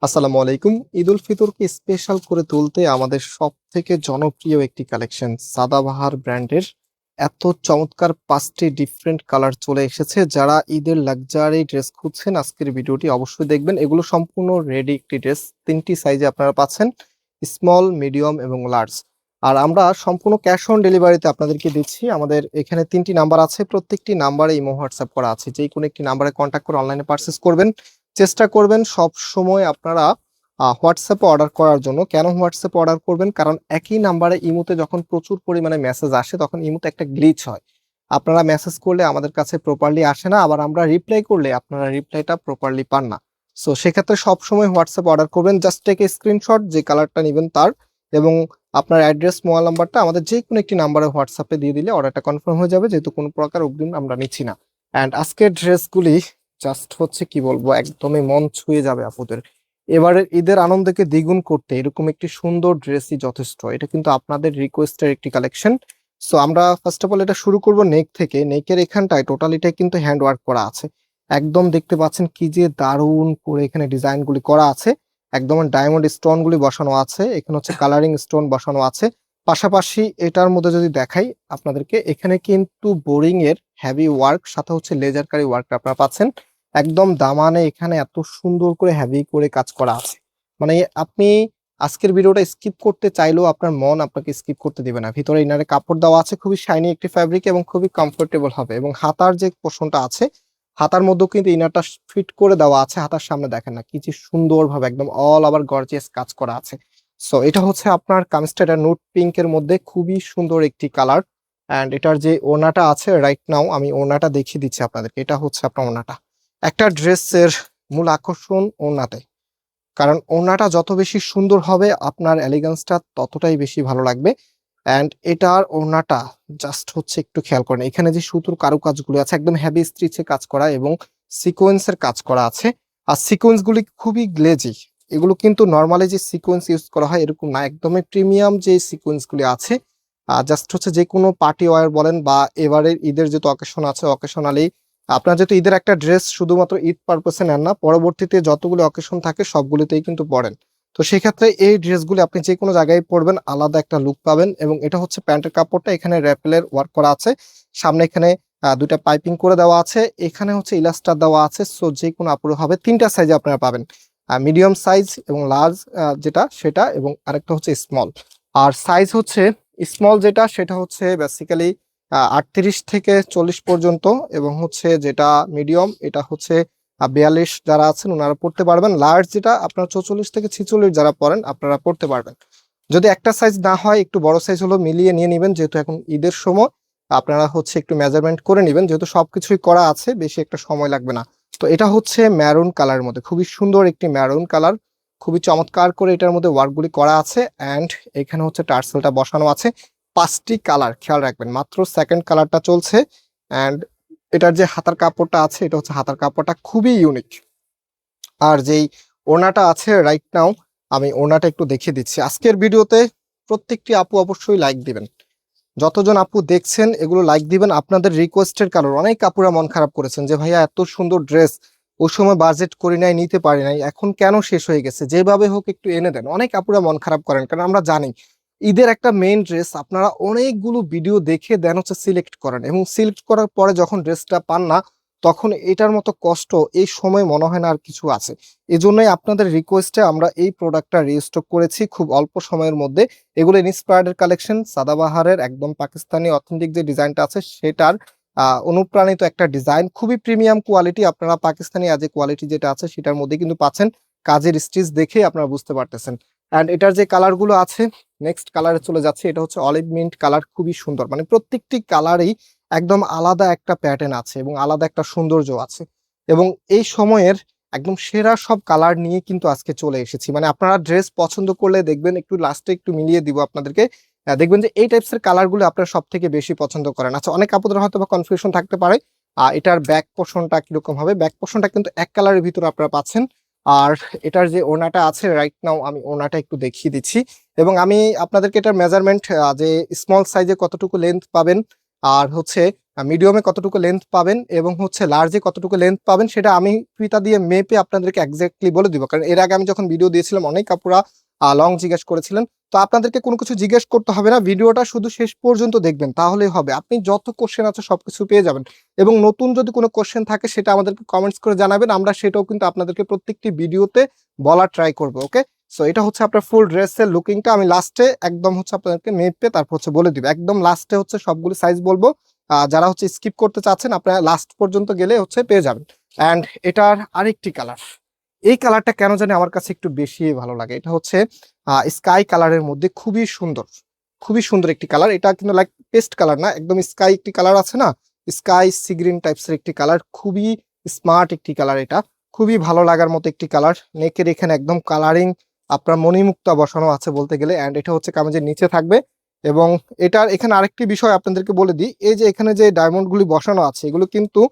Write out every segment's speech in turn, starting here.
আসসালামু আলাইকুম। ঈদ উল ফিতরকে স্পেশাল করে তুলতে আমাদের সবথেকে জনপ্রিয় একটি কালেকশন সাদাবাহার ব্র্যান্ডের এত চমৎকার 5টি ডিফারেন্ট কালার চলে এসেছে। যারা ঈদের লাক্সারি ড্রেস খুঁজছেন আজকের ভিডিওটি অবশ্যই দেখবেন। এগুলো সম্পূর্ণ রেডি একটি ড্রেস, 3টি সাইজে আপনারা পাচ্ছেন, স্মল, মিডিয়াম এবং লার্জ। আর আমরা সম্পূর্ণ ক্যাশ অন ডেলিভারিতে আপনাদেরকে দিচ্ছি। আমাদের এখানে 3টি নাম্বার আছে, প্রত্যেকটি নাম্বারে ইমো হোয়াটসঅ্যাপ করা আছে। যে কোনো একটি নাম্বারে কন্ট্যাক্ট করে অনলাইনে পারচেস করবেন। চেষ্টা করবেন সব সময় আপনারা হোয়াটসঅ্যাপে অর্ডার করার জন্য। কেন হোয়াটসঅ্যাপে অর্ডার করবেন? কারণ একই নাম্বারে ইমোতে যখন প্রচুর পরিমাণে মেসেজ আসে তখন ইমোতে একটা গ্লিচ হয়। আপনারা মেসেজ করলে আমাদের কাছে প্রপারলি আসে না, আবার আমরা রিপ্লাই করলে আপনারা রিপ্লাইটা প্রপারলি পান না। সো সেক্ষেত্রে সব সময় হোয়াটসঅ্যাপে অর্ডার করবেন। জাস্ট টেক এ স্ক্রিনশট, যে কালারটা নেবেন তার, এবং আপনার অ্যাড্রেস, মোবাইল নাম্বারটা আমাদের যে কোনো একটি নাম্বারে হোয়াটসঅ্যাপে দিয়ে দিলে অর্ডারটা কনফার্ম হয়ে যাবে, যেহেতু কোনো প্রকার অগ্রিম আমরা নিচ্ছি না। অ্যান্ড আজকের ড্রেসগুলি জাস্ট হচ্ছে কি বলবো, একদমই মন ছুঁয়ে যাবে আপুদের। এবারের ঈদের আনন্দকে দ্বিগুণ করতে এরকম একটি সুন্দর ড্রেসই যথেষ্ট। এটা কিন্তু আপনাদের রিকোয়েস্টের একটি কালেকশন। সো আমরা ফার্স্ট অফ অল এটা শুরু করব নেক থেকে। নেকের এখানটায় টোটালিটাই কিন্তু হ্যান্ড ওয়ার্ক করা আছে। একদম দেখতে পাচ্ছেন কি যে দারুণ করে এখানে ডিজাইন গুলি করা আছে। একদম ডায়মন্ড স্টোন গুলি বসানো আছে, এখানে হচ্ছে কালারিং স্টোন বসানো আছে। পাশাপাশি এটার মধ্যে যদি দেখাই আপনাদেরকে, এখানে কিন্তু বোরিং এর হেভি ওয়ার্ক, সাথে হচ্ছে লেজার কারি ওয়ার্ক আপনারা পাচ্ছেন। একদম দামানে এখানে এত সুন্দর করে হেভি করে কাজ করা আছে। মানে আপনি আজকের ভিডিওটা স্কিপ করতে চাইলেও আপনার মন আপনাকে স্কিপ করতে দিবে না। ভিতরে ইনারে কাপড় দেওয়া আছে, খুবই শাইনি একটি ফ্যাব্রিক এবং খুবই কমফোর্টেবল হবে। এবং হাতার যে পোর্শনটা আছে, হাতার মধ্যেও কিন্তু ইনারটা ফিট করে দেওয়া আছে। হাতার সামনে দেখেন না কি যে সুন্দর ভাবে একদম অল ওভার গর্জিয়াস কাজ করা আছে। সো এটা হচ্ছে আপনার কামিজটা, এটা নুট পিঙ্ক এর মধ্যে খুবই সুন্দর একটি কালার। এন্ড এটার যে ওড়নাটা আছে, রাইট নাও আমি ওড়নাটা দেখিয়ে দিচ্ছি আপনাদেরকে। এটা হচ্ছে আপনার ওড়নাটা। একটা ড্রেসের মূল আকর্ষণ ওড়নাতে, কারণ ওড়নাটা যত বেশি সুন্দর হবে আপনার এলিগেন্সটা ততটাই বেশি ভালো লাগবে। অ্যান্ড এটার ওড়নাটা জাস্ট হচ্ছে একটু খেয়াল করেন, এখানে যে সুতোর কারুকাজগুলো আছে একদম হেভি স্টিচে কাজ করা এবং সিকোয়েন্সের কাজ করা আছে। আর সিকোয়েন্স গুলি খুবই গ্লেজি। এগুলো কিন্তু নর্মালি যে সিকোয়েন্স ইউজ করা হয় এরকম না, একদমই প্রিমিয়াম যে সিকোয়েন্স গুলি আছে। জাস্ট হচ্ছে যে কোনো পার্টি ওয়্যার বলেন বা এবারের ঈদের যেহেতু অকেশন আছে, অকেশনালি আপনার যেহেতু ঈদের একটা ড্রেস শুধুমাত্র ঈদ পারপাসে নেন না, পরবর্তীতে যতগুলো অকেশন থাকে সবগুলিতেই কিন্তু পরেন। তো সেক্ষেত্রে এই ড্রেসগুলি আপনি যে কোনো জায়গায় পরবেন আলাদা একটা লুক পাবেন। এবং এটা হচ্ছে প্যান্টের কাপড়টা, এখানে র্যাপেলের ওয়ার্ক করা আছে। সামনে এখানে দুইটা পাইপিং করে দেওয়া আছে, এখানে হচ্ছে ইলাস্টার দেওয়া আছে। সো যে কোনো আপুরো হবে, 3টা সাইজে আপনারা পাবেন, মিডিয়াম সাইজ এবং লার্জ যেটা সেটা, এবং আরেকটা হচ্ছে স্মল। আর সাইজ হচ্ছে স্মল যেটা সেটা হচ্ছে বেসিক্যালি 38 থেকে 40 পর্যন্ত, এবং হচ্ছে যেটা মিডিয়াম এটা হচ্ছে 42 যারা আছেন ওনারা পড়তে পারবেন। লার্জ যেটা আপনার 44 থেকে 46 যারা পড়েন আপনারা পড়তে পারবেন। যদি একটা সাইজ না হয় একটু বড় সাইজ হলো মিলিয়ে নিয়ে নেবেন, যেহেতু এখন ঈদের সময় আপনারা হচ্ছে একটু মেজারমেন্ট করে নেবেন, যেহেতু সবকিছুই করা আছে, বেশি একটা সময় লাগবে না। তো এটা হচ্ছে ম্যারুন কালার মধ্যে, খুবই সুন্দর একটি ম্যারুন কালার, খুবই চমৎকার করে এটার মধ্যে ওয়ার্কগুলি করা আছে। অ্যান্ড এখানে হচ্ছে টার্সেলটা বসানো আছে। 5টি কালার, খেয়াল রাখবেন মাত্র সেকেন্ড কালারটা চলছে। অ্যান্ড এটার যে হাতার কাপড়টা আছে এটা হচ্ছে হাতার কাপড়টা খুবই ইউনিক। আর যেই ওড়নাটা আছে রাইট নাও আমি ওড়নাটা একটু দেখিয়ে দিচ্ছি। আজকের ভিডিওতে প্রত্যেকটি আপু অবশ্যই লাইক দিবেন। যতজন আপু দেখছেন এগুলো লাইক দিবেন। আপনাদের রিকোয়েস্টের কারণে অনেক আপুরা মন খারাপ করেছেন যে ভাইয়া এত সুন্দর ড্রেস ওই সময় বাজেট করি নাই, নিতে পারি নাই, এখন কেন শেষ হয়ে গেছে, যেভাবে হোক একটু এনে দেন। অনেক আপুরা মন খারাপ করেন, কারণ আমরা জানি ঈদের একটা মেইন ড্রেস আপনারা অনেকগুলো ভিডিও দেখে দেন হচ্ছে সিলেক্ট করেন, এবং সিলেক্ট করার পরে যখন ড্রেসটা পান না তখন এটার মতো কষ্ট এই সময় মনে হয় না আর কিছু আছে। এজন্যই আপনাদের রিকোয়েস্টে আমরা এই প্রোডাক্টটা রিস্টক করেছি খুব অল্প সময়ের মধ্যে। এগুলো ইন্সপায়ার্ডের কালেকশন, সাদাবাহারের একদম পাকিস্তানি অথেন্টিক যে ডিজাইনটা আছে সেটার অনুপ্রাণিত একটা ডিজাইন, খুবই প্রিমিয়াম কোয়ালিটি। আপনারা পাকিস্তানি আজ কোয়ালিটি যেটা আছে সেটার মধ্যে কিন্তু পাচ্ছেন, কাজের স্টিচ দেখে আপনারা বুঝতে পারতেছেন। অ্যান্ড এটার যে কালারগুলো আছে, নেক্সট কালারে চলে যাচ্ছে, এটা হচ্ছে অলিভ মিন্ট কালার, খুবই সুন্দর। মানে প্রত্যেকটি কালারেই একদম আলাদা একটা প্যাটার্ন আছে এবং আলাদা একটা সৌন্দর্য আছে। এবং এই সময়ের একদম সেরা সব কালার নিয়ে কিন্তু আজকে চলে এসেছি। মানে আপনারা ড্রেস পছন্দ করলে দেখবেন, একটু লাস্টে একটু মিলিয়ে দিব আপনাদেরকে, দেখবেন যে এই টাইপসের কালারগুলো আপনারা সব থেকে বেশি পছন্দ করেন। আচ্ছা, অনেক আপুদের হয়তো বা কনফিউশন থাকতে পারে এটার ব্যাক পোর্শনটা কিরকম হবে। ব্যাক পোর্শনটা কিন্তু এক কালারের ভিতরে আপনারা পাচ্ছেন। আর এটার যে ওড়নাটা আছে রাইট নাও আমি ওড়নাটা একটু দেখিয়ে দিচ্ছি, এবং আমি আপনাদেরকে এটার মেজারমেন্ট যে স্মল সাইজে কতটুকু লেন্থ পাবেন আর হচ্ছে মিডিয়ামে কতটুকু লেন্থ পাবেন এবং হচ্ছে লার্জে কতটুকু লেন্থ পাবেন সেটা আমি ফিতা দিয়ে মেপে আপনাদেরকে এক্স্যাক্টলি বলে দিব। কারণ এর আগে আমি যখন ভিডিও দিয়েছিলাম অনেক আপুরা লং জিজ্ঞেস করেছিলেন। তো আপনাদেরকে কোনো কিছু জিজ্ঞেস করতে হবে না, ভিডিওটা শুধু শেষ পর্যন্ত দেখবেন তাহলেই হবে। আপনি যত কোশ্চেন আছে সবকিছু পেয়ে যাবেন। এবং নতুন যদি কোনো কোশ্চেন থাকে সেটা আমাদেরকে কমেন্টস করে জানাবেন, আমরা সেটাও কিন্তু আপনাদেরকে প্রত্যেকটি ভিডিওতে বলার ট্রাই করবো। ওকে, সো এটা হচ্ছে আপনার ফুল ড্রেসের লুকিংটা। আমি লাস্টে একদম হচ্ছে আপনাদেরকে মেপে তারপর হচ্ছে বলে দিব। একদম লাস্টে হচ্ছে সবগুলো সাইজ বলবো। যারা হচ্ছে স্কিপ করতে চাচ্ছেন আপনারা লাস্ট পর্যন্ত গেলে হচ্ছে পেয়ে যাবেন। অ্যান্ড এটার আরেকটি কালার, এই কালারটা কেন জানি আমার কাছে একটু বেশি ভালো লাগে। এটা হচ্ছে স্কাই কালারের মধ্যে খুবই সুন্দর, খুবই সুন্দর একটি কালার। এটা কিন্তু লাইক পেস্ট কালার না, একদম স্কাই একটি কালার আছে না, স্কাই সি গ্রিন টাইপসের একটি কালার, খুবই স্মার্ট একটি কালার। এটা খুবই ভালো লাগার মতো একটি কালার। নেকের এখানে একদম কালারিং আপনার মণিমুক্তা বসানো আছে বলতে গেলে। অ্যান্ড এটা হচ্ছে কামিজের নিচে থাকবে। এবং এটার এখানে আরেকটি বিষয় আপনাদেরকে বলে দিই, এই যে এখানে যে ডায়মন্ডগুলি বসানো আছে এগুলো কিন্তু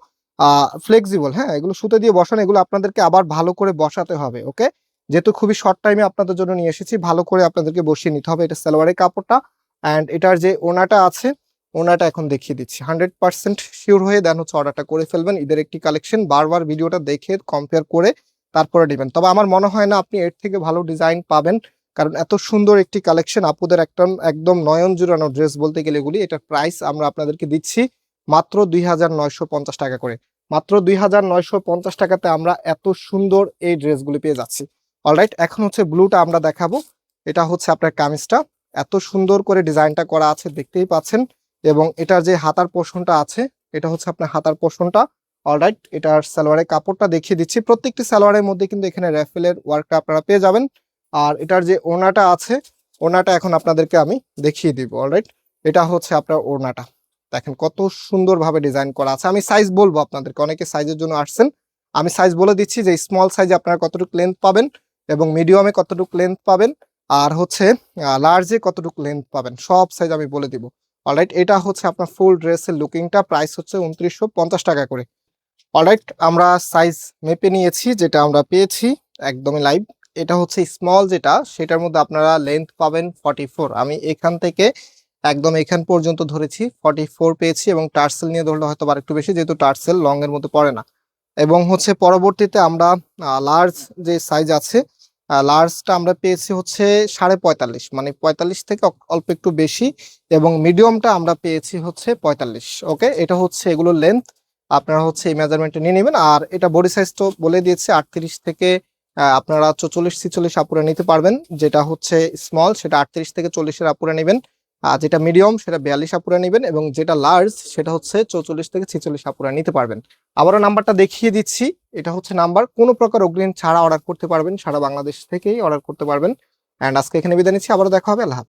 ফ্লেক্সিবল, হ্যাঁ, এগুলো সুতো দিয়ে বসানো, এগুলো আপনাদেরকে আবার ভালো করে বসাতে হবে। ওকে, যেহেতু খুবই শর্ট টাইমে আপনাদের জন্য নিয়ে এসেছি, ভালো করে আপনাদেরকে বসিয়ে নিতে হবে। এটা সালোয়ারের কাপড়টা। অ্যান্ড এটার যে ওনাটা আছে, ওনাটা এখন দেখিয়ে দিচ্ছি। 100% শিওর হয়ে দেন হচ্ছে অর্ডারটা করে ফেলবেন। ঈদের একটি কালেকশন, বারবার ভিডিওটা দেখে কম্পেয়ার করে তারপরে নেবেন। তবে আমার মনে হয় না আপনি এর থেকে ভালো ডিজাইন পাবেন, কারণ এত সুন্দর একটি কালেকশন, আপুদের একদম একদম নয়ন জুড়ানো ড্রেস বলতে গেলে এগুলি। এটার প্রাইস আমরা আপনাদেরকে দিচ্ছি মাত্র 2950 টাকা করে। মাত্র 2950 টাকাতে আমরা এত সুন্দর এই ড্রেসগুলি পেয়ে যাচ্ছি। অলরাইট, এখন হচ্ছে ব্লুটা আমরা দেখাবো। এটা হচ্ছে আপনার কামিজটা, এত সুন্দর করে ডিজাইনটা করা আছে দেখতেই পাচ্ছেন। এবং এটার যে হাতার পোর্শনটা আছে, এটা হচ্ছে আপনার হাতার পোর্শনটা। অলরাইট, এটার সালোয়ারের কাপড়টা দেখিয়ে দিচ্ছি। প্রত্যেকটি সালোয়ারের মধ্যে কিন্তু এখানে র্যাফেলের ওয়ার্কটা আপনারা পেয়ে যাবেন। আর এটার যে ওড়নাটা আছে, ওড়নাটা এখন আপনাদেরকে আমি দেখিয়ে দিব। অলরাইট, এটা হচ্ছে আপনার ওড়নাটা, দেখেন কত সুন্দরভাবে ডিজাইন করা আছে। আমি সাইজ বলবো আপনাদেরকে, অনেকে সাইজের জন্য আসছেন, আমি সাইজ বলে দিচ্ছি যে স্মল সাইজে আপনারা কতটুকু লেন্থ পাবেন এবং মিডিয়ামে কতটুকু লেন্থ পাবেন আর হচ্ছে লার্জে কতটুকু লেন্থ পাবেন, সব সাইজ আমি বলে দিব। অলরাইট, এটা হচ্ছে আপনার ফুল ড্রেসের লুকিংটা, প্রাইস হচ্ছে 2950 টাকা করে। অলরাইট, আমরা সাইজ মেপে নিয়েছি, যেটা আমরা পেয়েছি একদমই লাইভ। এটা হচ্ছে স্মল যেটা, সেটার মধ্যে আপনারা লেন্থ পাবেন 44। আমি এখান থেকে একদম এখান পর্যন্ত ধরেছি 44 পেয়েছি, এবং টার্সেল নিয়ে ধরলে হয়তো আর একটু বেশি, যেহেতু টার্সেল লং এর মধ্যে পড়ে না। এবং হচ্ছে পরবর্তীতে আমরা লার্জ যে সাইজ আছে, লার্জটা আমরা পেয়েছি হচ্ছে 45.5, মানে 45 থেকে অল্প একটু বেশি। এবং মিডিয়ামটা আমরা পেয়েছি হচ্ছে 45। ওকে, এটা হচ্ছে এগুলোর লেন্থ, আপনারা হচ্ছে এই মেজারমেন্টটা নিয়ে নেবেন। আর এটা বডি সাইজ তো বলে দিয়েছে 38 থেকে আপনারা 44-46 আপুরা নিতে পারবেন। যেটা হচ্ছে স্মল সেটা 38 থেকে 40-এর আপুরা নেবেন, আর যেটা মিডিয়াম সেটা 42 আপুরা নেবেন, এবং যেটা লার্জ সেটা হচ্ছে 44 থেকে 46 আপুরা নিতে পারবেন। আবারও নাম্বারটা দেখিয়ে দিচ্ছি, এটা হচ্ছে নাম্বার, কোনো প্রকার অগ্রিম ছাড়া অর্ডার করতে পারবেন, সারা বাংলাদেশ থেকেই অর্ডার করতে পারবেন। অ্যান্ড আজকে এখানে বিদায় নিচ্ছি, আবারও দেখা হবে, আল্লাহ হাফেজ।